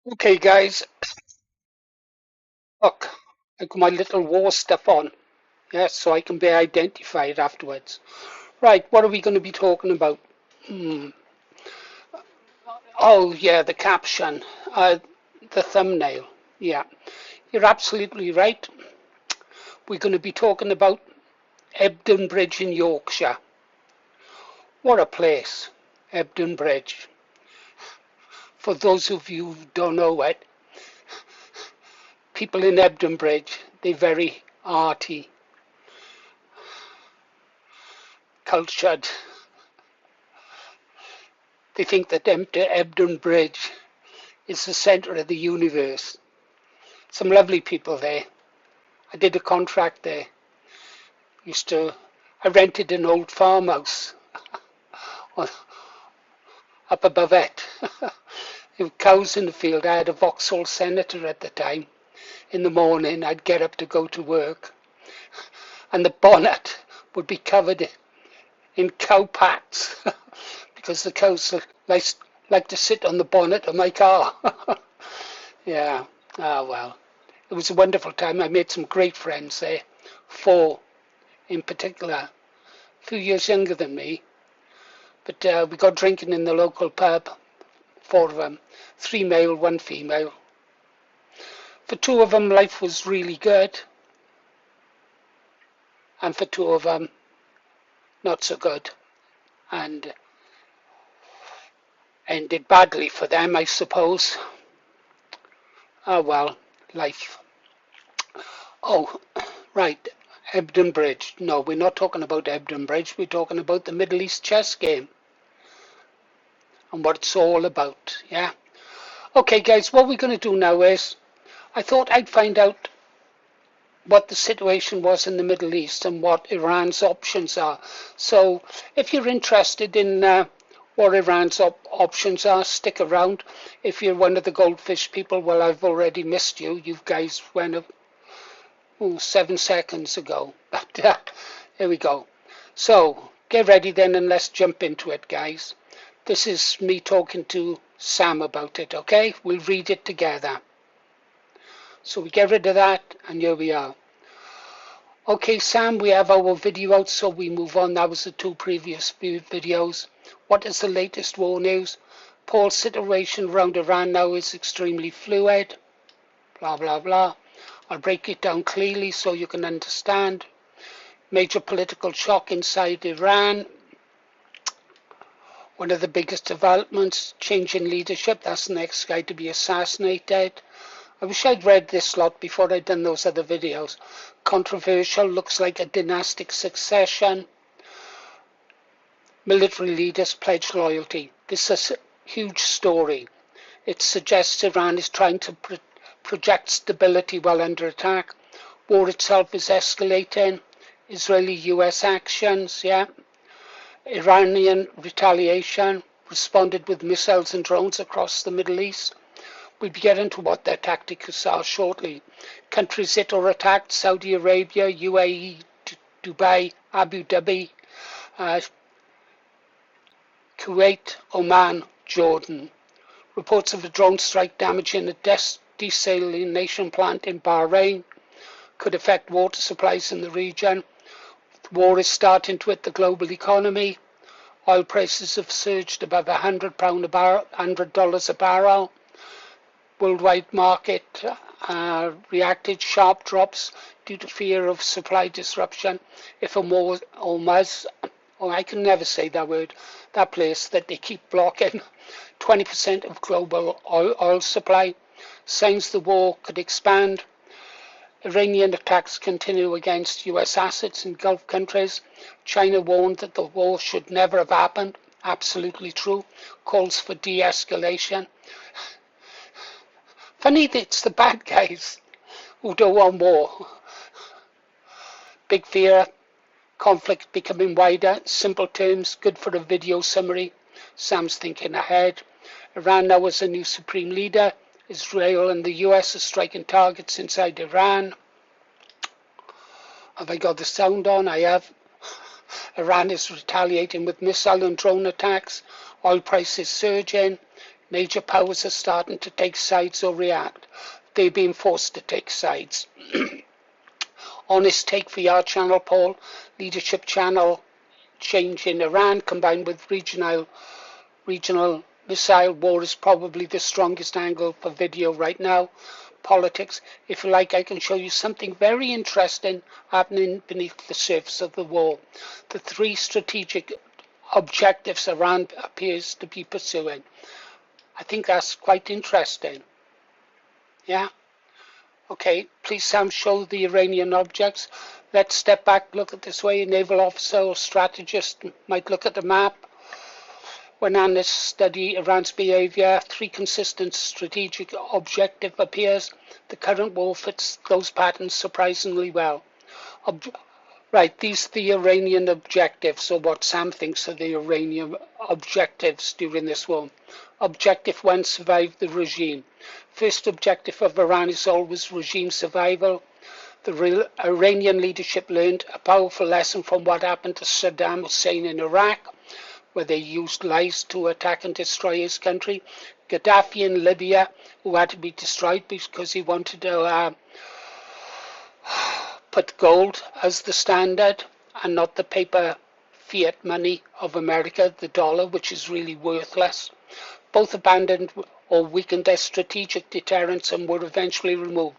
Okay, guys, look, I got my little war stuff on, yes, so I can be identified afterwards. Right, what are we going to be talking about? Hmm. Oh, yeah, the caption, the thumbnail. Yeah, you're absolutely right. We're going to be talking about Ebden Bridge in Yorkshire. What a place, Ebden Bridge. For those of you who don't know it, people in Ebden Bridge, they're very arty, cultured. They think that Ebden Bridge is the center of the universe. Some lovely people there. I did a contract there. Used to, I rented an old farmhouse up above it. There were cows in the field. I had a Vauxhall Senator at the time. In the morning, I'd get up to go to work, and the bonnet would be covered in cow pats because the cows like to sit on the bonnet of my car. Yeah. Ah, well. It was a wonderful time. I made some great friends there. Four in particular, a few years younger than me. But we got drinking in the local pub. Four of them. Three male, one female. For two of them, life was really good. And for two of them, not so good. And ended badly for them, I suppose. Ah, well, life. Oh, right. Ebden Bridge. No, we're not talking about Ebden Bridge. We're talking about the Middle East chess game and what it's all about. Yeah. Okay, guys, what we're going to do now is I thought I'd find out what the situation was in the Middle East and what Iran's options are. So, if you're interested in what Iran's options are, stick around. If you're one of the goldfish people, well, I've already missed you. You guys went 7 seconds ago. But here we go. So, get ready then and let's jump into it, guys. This is me talking to Sam about it, okay? We'll read it together. So we get rid of that, and here we are. Okay, Sam, we have our video out, so we move on. That was the two previous videos. What is the latest war news? Paul's situation around Iran now is extremely fluid. Blah, blah, blah. I'll break it down clearly so you can understand. Major political shock inside Iran. One of the biggest developments, change in leadership. That's the next guy to be assassinated. I wish I'd read this lot before I'd done those other videos. Controversial, looks like a dynastic succession. Military leaders pledge loyalty. This is a huge story. It suggests Iran is trying to project stability while under attack. War itself is escalating. Israeli-US actions, yeah. Iranian retaliation, responded with missiles and drones across the Middle East. We'll be getting to what their tactics are shortly. Countries hit or attacked: Saudi Arabia, UAE, Dubai, Abu Dhabi, Kuwait, Oman, Jordan. Reports of a drone strike damaging a desalination plant in Bahrain could affect water supplies in the region. The war is starting to hit the global economy. Oil prices have surged above $100 a barrel. Worldwide market reacted sharp drops due to fear of supply disruption. If Hormuz, I can never say that word, that place that they keep blocking 20% of global oil supply. Signs the war could expand. Iranian attacks continue against US assets in Gulf countries. China warned that the war should never have happened. Absolutely true. Calls for de-escalation. Funny that it's the bad guys who don't want war. Big fear, conflict becoming wider. Simple terms, good for a video summary. Sam's thinking ahead. Iran now has a new supreme leader. Israel and the US are striking targets inside Iran. Have I got the sound on? I have. Iran is retaliating with missile and drone attacks. Oil prices surging. Major powers are starting to take sides or react. They're being forced to take sides. Honest take for your channel, Paul. Leadership channel change in Iran combined with regional missile war is probably the strongest angle for video right now. Politics. If you like, I can show you something very interesting happening beneath the surface of the war. The three strategic objectives Iran appears to be pursuing. I think that's quite interesting. Yeah? Okay, please Sam, show the Iranian objects. Let's step back, look at this way. A naval officer or strategist might look at the map. When analysts study Iran's behavior, three consistent strategic objective appears. The current war fits those patterns surprisingly well. Right, these are the Iranian objectives, or what Sam thinks are the Iranian objectives during this war. Objective 1, survive the regime. First objective of Iran is always regime survival. The Iranian leadership learned a powerful lesson from what happened to Saddam Hussein in Iraq, where they used lies to attack and destroy his country. Gaddafi in Libya, who had to be destroyed because he wanted to put gold as the standard and not the paper fiat money of America, the dollar, which is really worthless. Both abandoned or weakened their strategic deterrence and were eventually removed.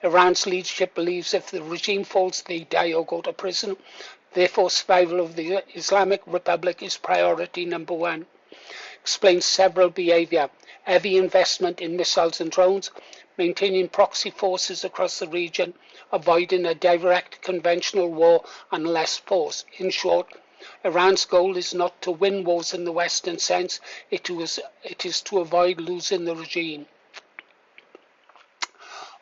Iran's leadership believes if the regime falls, they die or go to prison. Therefore, survival of the Islamic Republic is priority number one. Explains several behavior. Heavy investment in missiles and drones, maintaining proxy forces across the region, avoiding a direct conventional war and less force. In short, Iran's goal is not to win wars in the Western sense, it is to avoid losing the regime.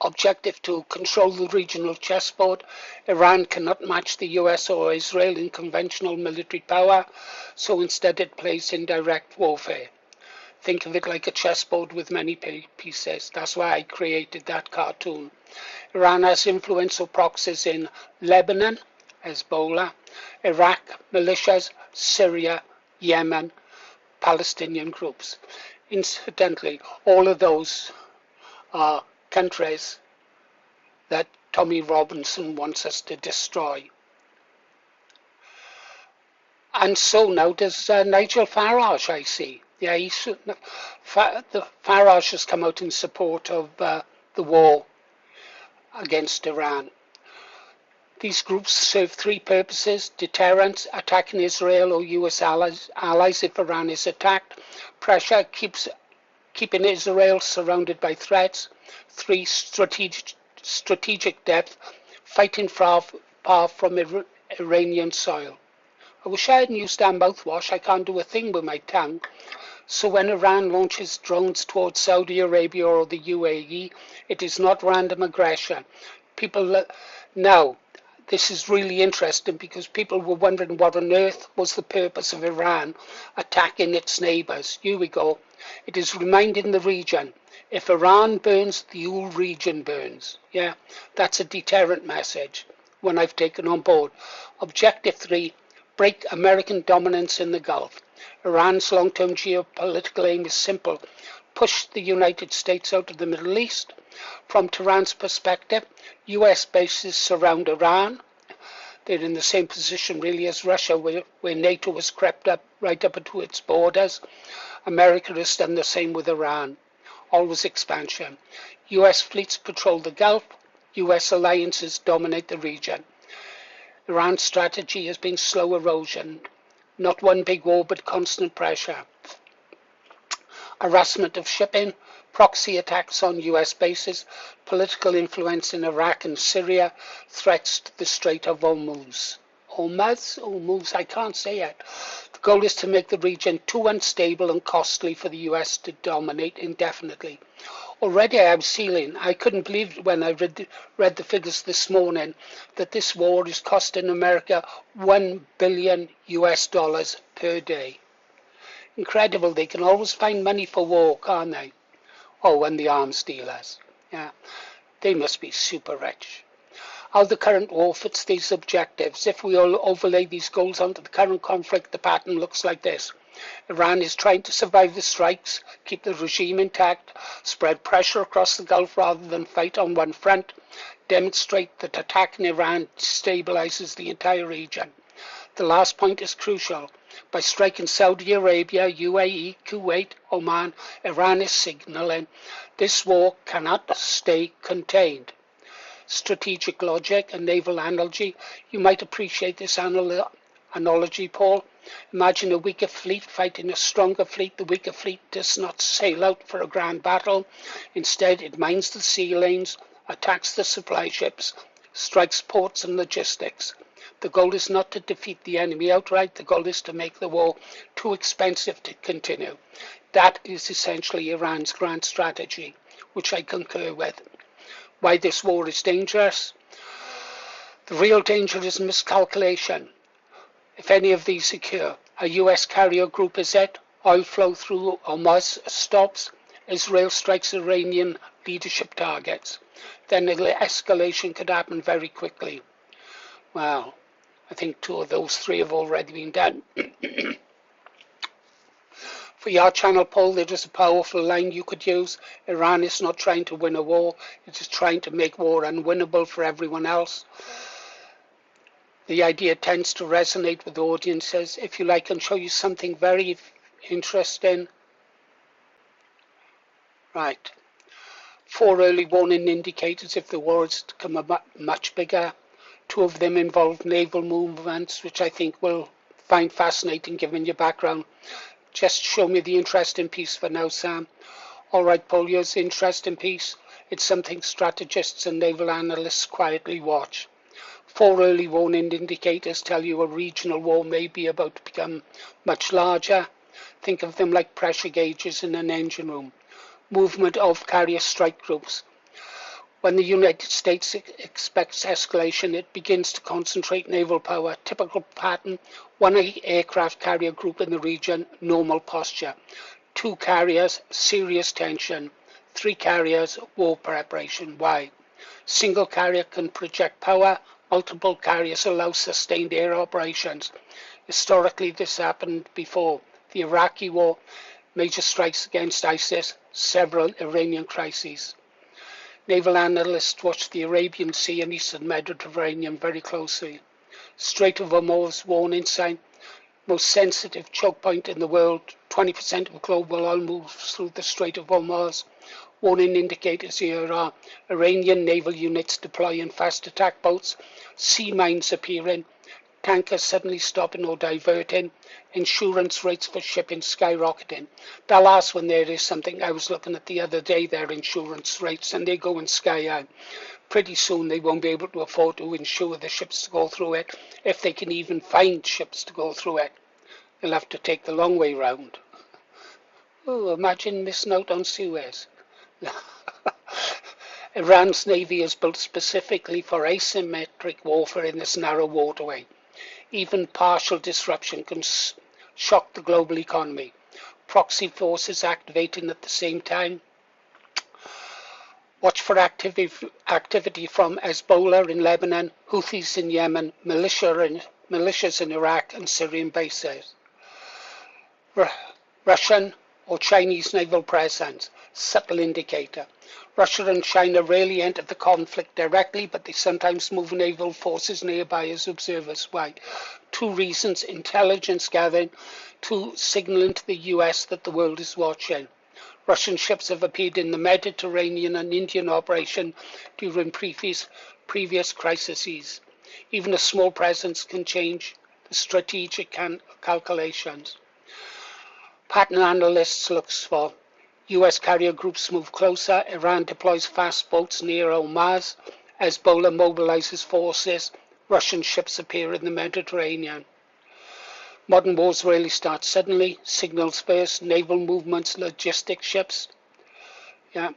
Objective 2, control the regional chessboard. Iran cannot match the US or Israel in conventional military power, so instead it plays in direct warfare. Think of it like a chessboard with many pieces. That's why I created that cartoon. Iran has influential proxies in Lebanon, Hezbollah, Iraq, militias, Syria, Yemen, Palestinian groups. Incidentally, all of those are countries that Tommy Robinson wants us to destroy. And so now does Nigel Farage, I see. Yeah, Farage has come out in support of the war against Iran. These groups serve three purposes: deterrence, attacking Israel or US allies if Iran is attacked; pressure, keeping Israel surrounded by threats; 3, strategic depth, fighting far from Iranian soil. I wish I hadn't used that mouthwash. I can't do a thing with my tongue. So when Iran launches drones towards Saudi Arabia or the UAE, it is not random aggression. Now, this is really interesting because people were wondering what on earth was the purpose of Iran attacking its neighbors. Here we go. It is reminding the region, if Iran burns, the whole region burns. Yeah, that's a deterrent message, one I've taken on board. Objective 3, break American dominance in the Gulf. Iran's long-term geopolitical aim is simple: push the United States out of the Middle East. From Tehran's perspective, US bases surround Iran. They're in the same position really as Russia, where NATO has crept up right up to its borders. America has done the same with Iran. Always expansion. US fleets patrol the Gulf. US alliances dominate the region. Iran's strategy has been slow erosion. Not one big war, but constant pressure. Harassment of shipping, proxy attacks on US bases, political influence in Iraq and Syria, threats to the Strait of Hormuz. Hormuz, I can't say it. The goal is to make the region too unstable and costly for the US to dominate indefinitely. Already I was feeling, I couldn't believe when I read the figures this morning that this war is costing America $1 billion per day. Incredible, they can always find money for war, can't they? Oh, and the arms dealers. Yeah, they must be super rich. How the current war fits these objectives. If we all overlay these goals onto the current conflict, the pattern looks like this. Iran is trying to survive the strikes, keep the regime intact, spread pressure across the Gulf rather than fight on one front, demonstrate that attacking Iran destabilizes the entire region. The last point is crucial. By striking Saudi Arabia, UAE, Kuwait, Oman, Iran is signaling this war cannot stay contained. Strategic logic and naval analogy. You might appreciate this analogy, Paul. Imagine a weaker fleet fighting a stronger fleet. The weaker fleet does not sail out for a grand battle. Instead, it mines the sea lanes, attacks the supply ships, strikes ports and logistics. The goal is not to defeat the enemy outright. The goal is to make the war too expensive to continue. That is essentially Iran's grand strategy, which I concur with. Why this war is dangerous? The real danger is miscalculation. If any of these occur, a US carrier group is hit, oil flow through Hormuz stops, Israel strikes Iranian leadership targets, then the escalation could happen very quickly. Well, I think 2 of those 3 have already been done. For your channel, Paul, there is a powerful line you could use. Iran is not trying to win a war, it is trying to make war unwinnable for everyone else. The idea tends to resonate with audiences. If you like, I can show you something very interesting. Right. 4 early warning indicators if the war is to become much bigger. 2 of them involve naval movements, which I think will find fascinating given your background. Just show me the interesting piece for now, Sam. Alright, Paul, here's the interesting piece. It's something strategists and naval analysts quietly watch. 4 early warning indicators tell you a regional war may be about to become much larger. Think of them like pressure gauges in an engine room. Movement of carrier strike groups. When the United States expects escalation, it begins to concentrate naval power. Typical pattern: 1 aircraft carrier group in the region, normal posture. 2 carriers, serious tension. 3 carriers, war preparation. Why? Single carrier can project power. Multiple carriers allow sustained air operations. Historically, this happened before. The Iraqi War, major strikes against ISIS, several Iranian crises. Naval analysts watch the Arabian Sea and Eastern Mediterranean very closely. Strait of Hormuz warning sign, most sensitive choke point in the world. 20% of global oil moves through the Strait of Hormuz. Warning indicators here are Iranian naval units deploying fast attack boats, sea mines appearing, tankers suddenly stopping or diverting, insurance rates for shipping skyrocketing. That last one there is something I was looking at the other day, their insurance rates, and they're going sky high. Pretty soon they won't be able to afford to insure the ships to go through it, if they can even find ships to go through it. They'll have to take the long way round. Oh, imagine missing out on Suez. Iran's navy is built specifically for asymmetric warfare in this narrow waterway. Even partial disruption can shock the global economy. Proxy forces activating at the same time. Watch for activity from Hezbollah in Lebanon, Houthis in Yemen, militias in Iraq and Syrian bases. Russian or Chinese naval presence, subtle indicator. Russia and China rarely enter the conflict directly, but they sometimes move naval forces nearby as observers. Why? 2 reasons: intelligence gathering, 2 signaling to the US that the world is watching. Russian ships have appeared in the Mediterranean and Indian operation during previous crises. Even a small presence can change the strategic calculations. Pattern analysts looks for US carrier groups move closer, Iran deploys fast boats near Hormuz, Hezbollah mobilizes forces, Russian ships appear in the Mediterranean. Modern wars rarely start suddenly, signals first, naval movements, logistic ships. Yeah.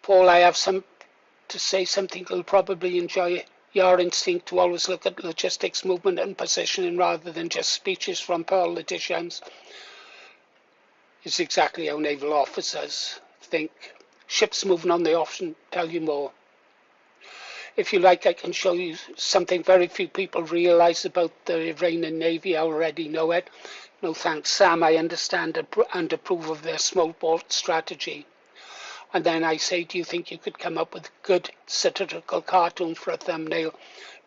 Paul, I have to say something you'll probably enjoy. Your instinct to always look at logistics, movement and positioning rather than just speeches from politicians is exactly how naval officers think. Ships moving on, they often tell you more. If you like, I can show you something very few people realize about the Iranian Navy. I already know it. No thanks, Sam. I understand and approve of their small boat strategy. And then I say, do you think you could come up with a good satirical cartoon for a thumbnail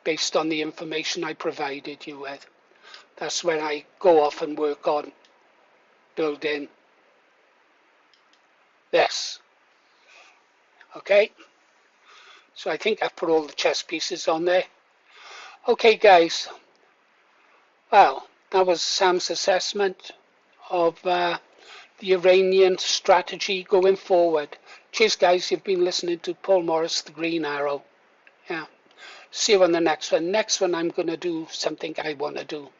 based on the information I provided you with? That's when I go off and work on building this. Okay, so I think I've put all the chess pieces on there. Okay, guys. Well, that was Sam's assessment of the Iranian strategy going forward. Cheers, guys. You've been listening to Paul Morris, The Green Arrow. Yeah. See you on the next one. Next one, I'm going to do something I want to do.